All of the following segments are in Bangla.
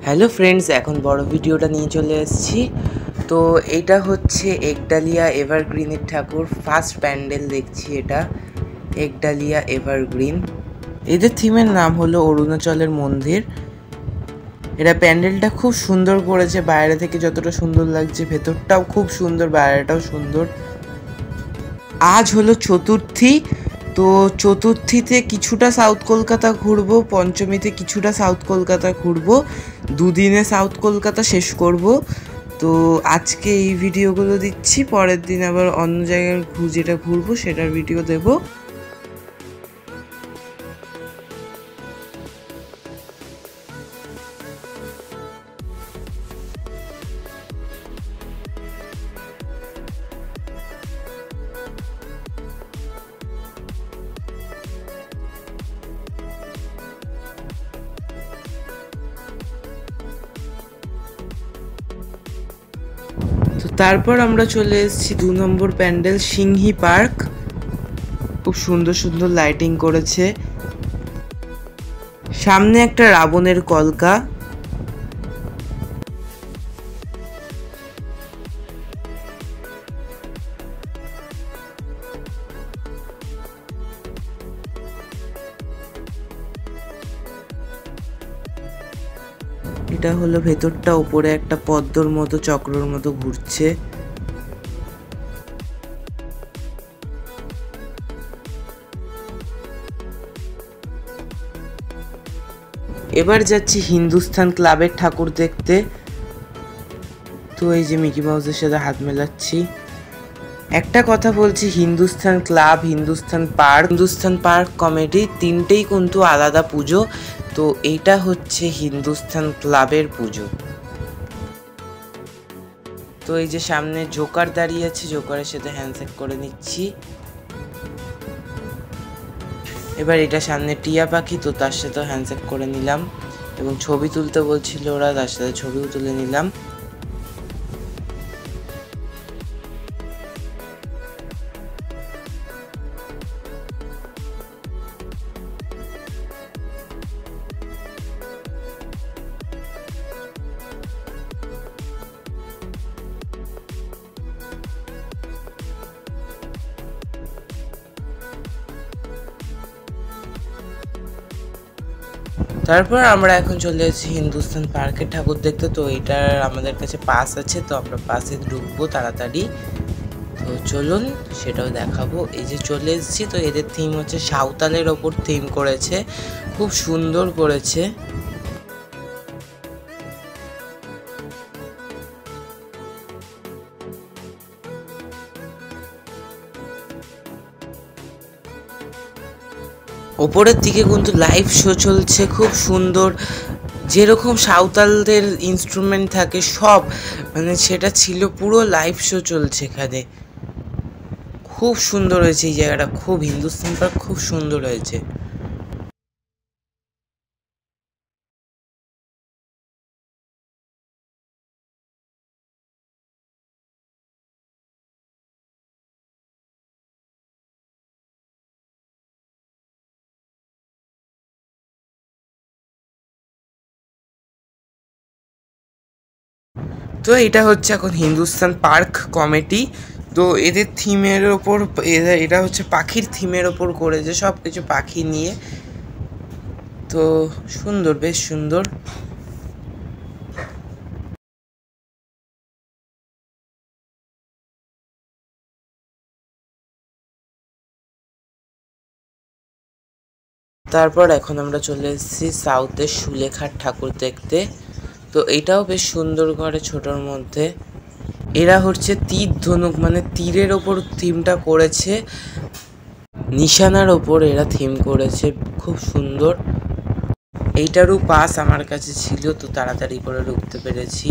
হ্যালো ফ্রেন্ডস, এখন বড় ভিডিওটা নিয়ে চলে এসেছি। তো এটা হচ্ছে একডালিয়া এভারগ্রিনের ঠাকুর ফার্স্ট প্যান্ডেল দেখছি। এটা একডালিয়া এভারগ্রিন, এদের থিমের নাম হলো অরুণাচলের মন্দির। এরা প্যান্ডেলটা খুব সুন্দর করেছে, বাইরে থেকে যতটা সুন্দর লাগছে ভেতরটাও খুব সুন্দর, বাইরেটাও সুন্দর। আজ হলো চতুর্থী, তো চতুর্থীতে কিছুটা সাউথ কলকাতা ঘুরবো, পঞ্চমীতে কিছুটা সাউথ কলকাতা ঘুরবো, দুদিনে সাউথ কলকাতা শেষ করব। তো আজকে এই ভিডিওগুলো দিচ্ছি, পরের দিন আবার অন্য জায়গায় যেটা ঘুরবো সেটার ভিডিও দেবো। তো তারপর আমরা চলে এসেছি 2 নম্বর প্যান্ডেল সিংহি পার্ক। খুব সুন্দর সুন্দর লাইটিং করেছে, সামনে একটা রাবণের কলকা। এটা হলো ভেতরটা, উপরে একটা পদ্মর মতো চক্রর মতো ঘুরছে। এবার যাচ্ছি হিন্দুস্তান ক্লাবের ঠাকুর দেখতে। তো এই যে মিকি মাউসের সাথে হাত মেলাচ্ছি। একটা কথা বলছি, Hindustan club, Hindustan park comedy তিনটেই কিন্তু আলাদা পুজো। তো এইটা হচ্ছে হিন্দুস্তান ক্লাবের পুজো। তো এই যে সামনে জোকার দাঁড়িয়ে আছে, জোকারের সাথে হ্যান্ডশেক করে নিচ্ছি। এবার এটা সামনে টিয়া পাখি, তো তার সাথেও হ্যান্ডশেক করে নিলাম, এবং ছবি তুলতে বলছিল ওরা, তার সাথে ছবিও তুলে নিলাম। তারপর আমরা এখন চলে এসেছি হিন্দুস্তান পার্কের ঠাকুর দেখতে। তো এটার আমাদের কাছে পাস আছে, তো আমরা পাসে ঢুকবো তাড়াতাড়ি। তো চলুন সেটাও দেখাবো। এই যে চলে এসেছি, তো এদের থিম হচ্ছে সাঁওতালের ওপর থিম করেছে, খুব সুন্দর করেছে। ওপরের দিকে কিন্তু লাইভ শো চলছে, খুব সুন্দর। যেরকম সাঁওতালদের ইনস্ট্রুমেন্ট থাকে সব, মানে সেটা ছিল, পুরো লাইভ শো চলছে এখানে। খুব সুন্দর হয়েছে এই জায়গাটা, খুব হিন্দুস্তান পার্ক খুব সুন্দর হয়েছে। তো এটা হচ্ছে এখন হিন্দুস্তান পার্ক কমিটি। তো এদের থিমের ওপর, এটা হচ্ছে পাখির থিমের ওপর করেছে, সব কিছু পাখি নিয়ে। তো সুন্দর, বেশ সুন্দর। তারপর এখন আমরা চলে এসেছি সাউথের সুলেখার ঠাকুর দেখতে। তো এটাও বেশ সুন্দর করে ছোটোর মধ্যে। এরা হচ্ছে তীর ধনুক, মানে তীরের ওপর থিমটা করেছে, নিশানার ওপর এরা থিম করেছে, খুব সুন্দর। এইটারও পাস আমার কাছে ছিল, তো তাড়াতাড়ি করে ঢুকতে পেরেছি।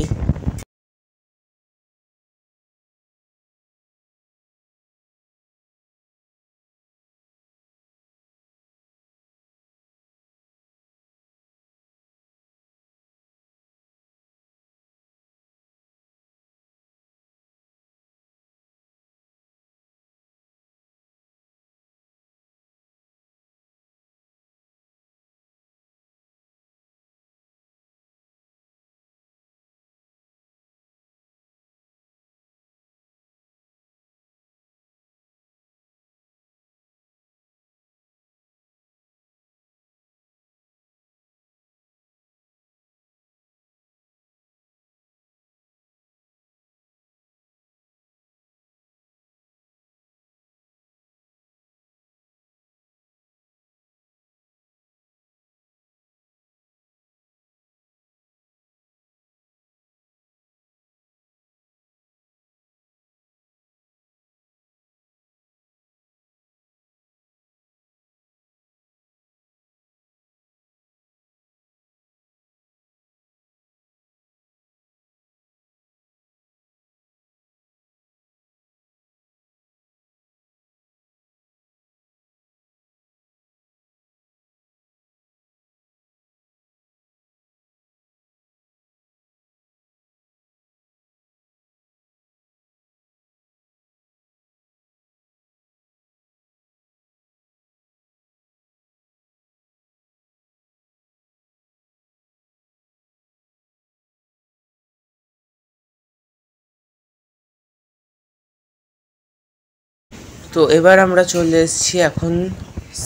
তো এবার আমরা চলে এসেছি এখন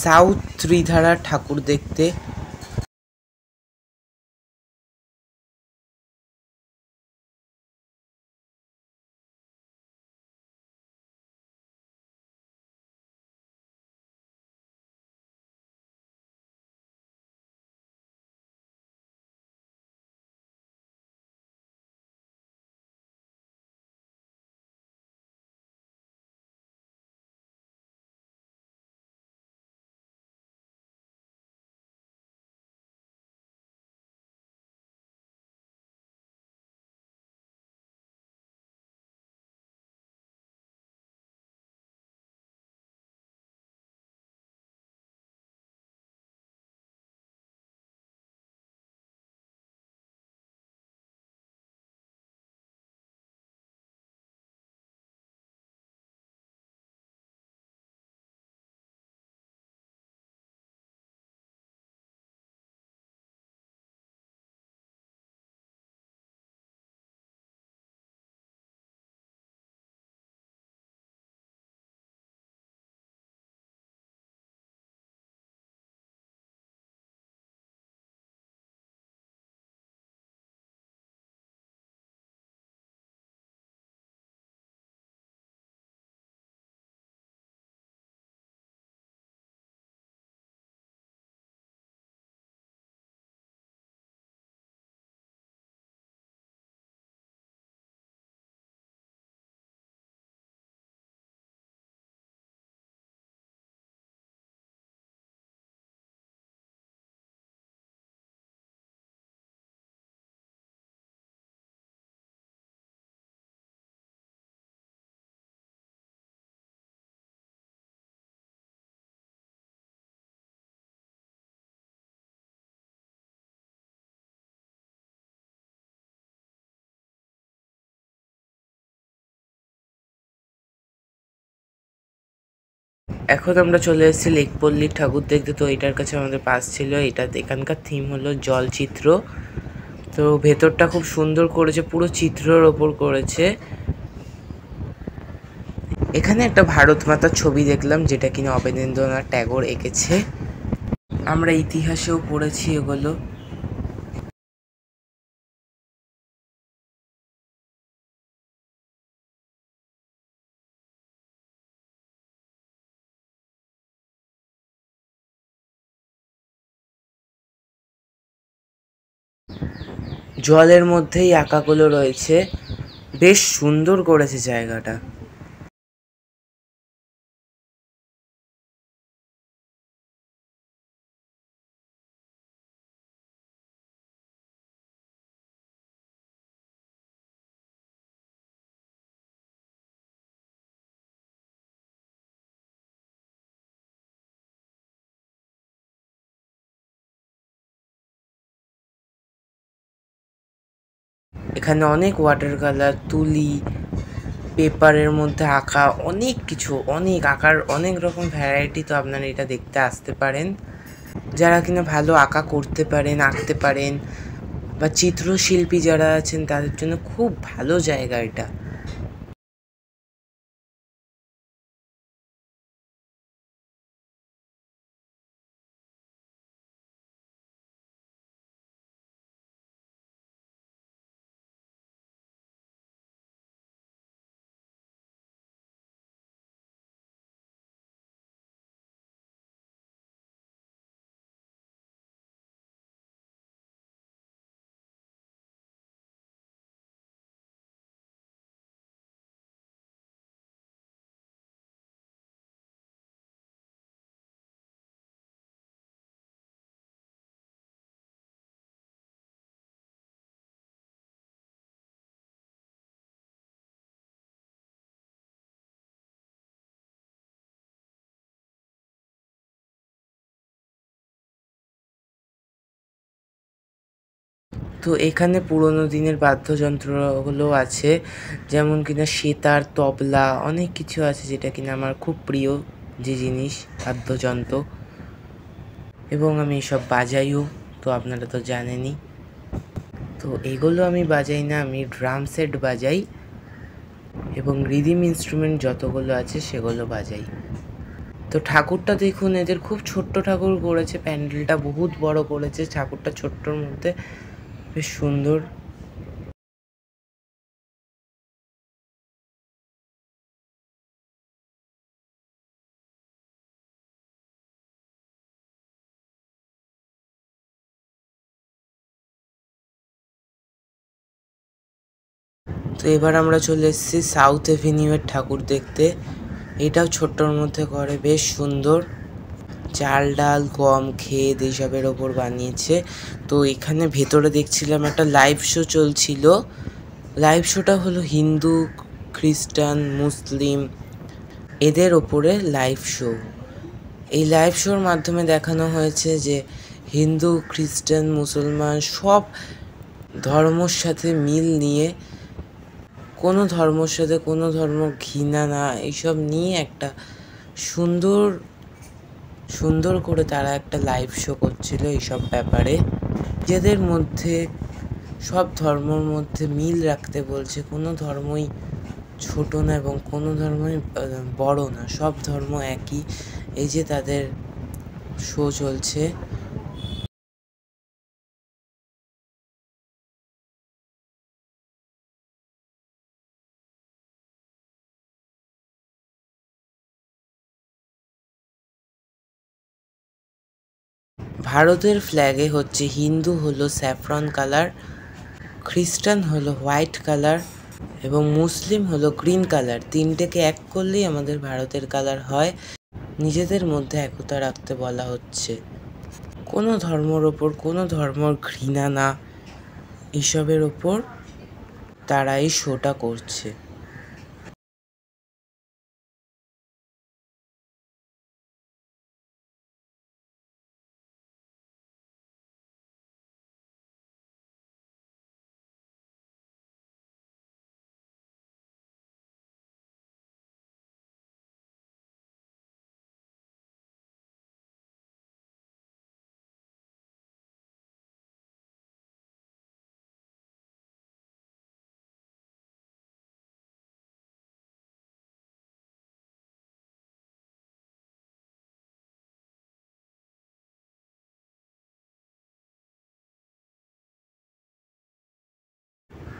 সাউথ ত্রিধারা ঠাকুর দেখতে। এখন আমরা চলে এসেছি লেকপল্লীর ঠাকুর দেখতে। তো এটার কাছে আমাদের পাস ছিল। এটা এখানকার থিম হলো জলচিত্র। তো ভেতরটা খুব সুন্দর করেছে, পুরো চিত্রের ওপর করেছে। এখানে একটা ভারত মাতার ছবি দেখলাম, যেটা কিনা অবনীন্দ্রনাথ ট্যাগর এঁকেছে। আমরা ইতিহাসেও পড়েছি এগুলো। জলের মধ্যেই আঁকাগুলো রয়েছে, বেশ সুন্দর করেছে জায়গাটা। এখানে অনেক ওয়াটার কালার, তুলি, পেপারের মধ্যে আঁকা, অনেক কিছু, অনেক আঁকার অনেক রকম ভ্যারাইটি। তো আপনারা এটা দেখতে আসতে পারেন। যারা কিনা ভালো আঁকা করতে পারেন, আঁকতে পারেন, বা চিত্রশিল্পী যারা আছেন, তাদের জন্য খুব ভালো জায়গা এটা। তো এখানে পুরোনো দিনের বাদ্যযন্ত্রগুলো আছে, যেমন কিনা সেতার, তবলা, অনেক কিছু আছে, যেটা কিনা আমার খুব প্রিয় যে জিনিস, বাদ্যযন্ত্র। এবং আমি এসব বাজাইও, তো আপনারা তো জানেনই। তো এগুলো আমি বাজাই না, আমি ড্রাম সেট বাজাই। এবং রিদিম ইনস্ট্রুমেন্ট যতগুলো আছে সেগুলো বাজাই। তো ঠাকুরটা দেখুন, এদের খুব ছোট্ট ঠাকুর করেছে, প্যান্ডেলটা বহুত বড় করেছে, ঠাকুরটা ছোট্টর মধ্যে বেশ সুন্দর। তো এবার আমরা চলে এসেছি সাউথ এভিনিউয়ের ঠাকুর দেখতে। এটাও ছোট্টর মধ্যে করে, বেশ সুন্দর। চাল ডাল গম খেদ এইসবের ওপর বানিয়েছে। তো এখানে ভেতরে দেখছিলাম একটা লাইভ শো চলছিল। লাইভ শোটা হলো হিন্দু, খ্রিস্টান, মুসলিম এদের ওপরে লাইভ শো। এই লাইভ শোর মাধ্যমে দেখানো হয়েছে যে হিন্দু, খ্রিস্টান, মুসলমান সব ধর্মর সাথে মিল নিয়ে, কোনো ধর্মর সাথে কোনো ধর্ম ঘৃণা না, এইসব নিয়ে একটা সুন্দর সুন্দর করে তারা একটা লাইভ শো করছিল এইসব ব্যাপারে। নিজেদের মধ্যে সব ধর্মর মধ্যে মিল রাখতে বলছে, কোনো ধর্মই ছোট না এবং কোনো ধর্মই বড় না, সব ধর্ম একই। এই যে তাদের শো চলছে। ভারতের ফ্ল্যাগে হচ্ছে হিন্দু হলো স্যাফরন কালার, খ্রিস্টান হলো হোয়াইট কালার এবং মুসলিম হলো গ্রিন কালার। তিনটেকে এক করলেই আমাদের ভারতের কালার হয়। নিজেদের মধ্যে একতা রাখতে বলা হচ্ছে, কোনো ধর্মর ওপর কোনো ধর্মর ঘৃণা না, এসবের ওপর তারা এই শোটা করছে।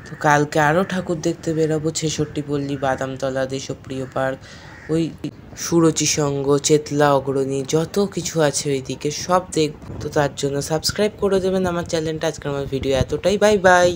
তো কালকে আরও ঠাকুর দেখতে বেরোবো, ৬৬ পল্লী, বাদামতলা, দেশপ্রিয় পার্ক, ওই সুরুচি সঙ্গ, চেতলা অগ্রণী, যত কিছু আছে ওইদিকে সব দেখব। তো তার জন্য সাবস্ক্রাইব করে দেবেন আমার চ্যানেলটা। আজকের আমার ভিডিও এতটাই, বাই বাই।